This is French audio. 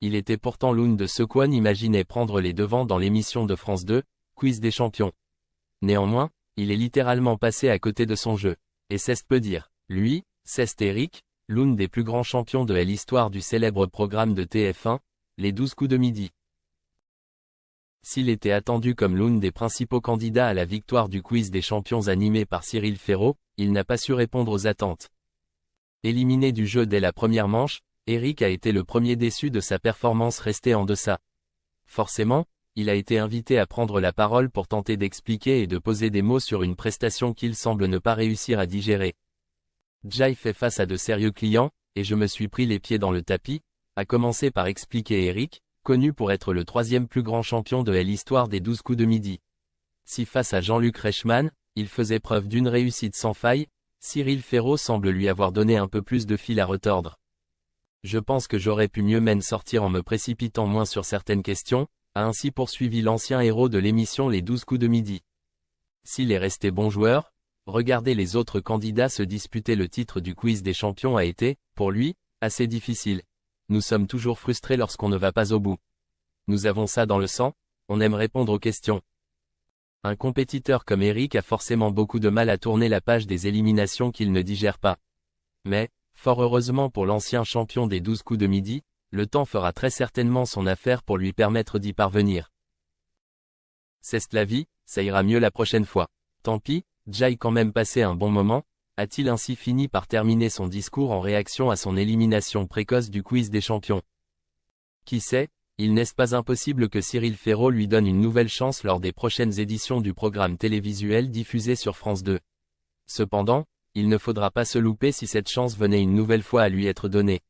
Il était pourtant l'une de ceux qu'on imaginait prendre les devants dans l'émission de France 2, Quiz des champions. Néanmoins, il est littéralement passé à côté de son jeu. Et c'est peu dire. Lui, c'est Eric, l'une des plus grands champions de l'histoire du célèbre programme de TF1, les 12 coups de midi. S'il était attendu comme l'une des principaux candidats à la victoire du quiz des champions animé par Cyril Ferraud, il n'a pas su répondre aux attentes. Éliminé du jeu dès la première manche, Eric a été le premier déçu de sa performance restée en deçà. Forcément, il a été invité à prendre la parole pour tenter d'expliquer et de poser des mots sur une prestation qu'il semble ne pas réussir à digérer. Jai fait face à de sérieux clients, et je me suis pris les pieds dans le tapis, a commencé par expliquer Eric, connu pour être le troisième plus grand champion de l'histoire des 12 coups de midi. Si face à Jean-Luc Reichmann, il faisait preuve d'une réussite sans faille, Cyril Ferraud semble lui avoir donné un peu plus de fil à retordre. Je pense que j'aurais pu mieux m'en sortir en me précipitant moins sur certaines questions, a ainsi poursuivi l'ancien héros de l'émission Les 12 coups de midi. S'il est resté bon joueur, regarder les autres candidats se disputer le titre du quiz des champions a été, pour lui, assez difficile. Nous sommes toujours frustrés lorsqu'on ne va pas au bout. Nous avons ça dans le sang, on aime répondre aux questions. Un compétiteur comme Eric a forcément beaucoup de mal à tourner la page des éliminations qu'il ne digère pas. Mais, fort heureusement pour l'ancien champion des 12 coups de midi, le temps fera très certainement son affaire pour lui permettre d'y parvenir. C'est la vie, ça ira mieux la prochaine fois. Tant pis, Jai quand même passé un bon moment, a-t-il ainsi fini par terminer son discours en réaction à son élimination précoce du quiz des champions. Qui sait, il n'est pas impossible que Cyril Ferraud lui donne une nouvelle chance lors des prochaines éditions du programme télévisuel diffusé sur France 2. Cependant, il ne faudra pas se louper si cette chance venait une nouvelle fois à lui être donnée.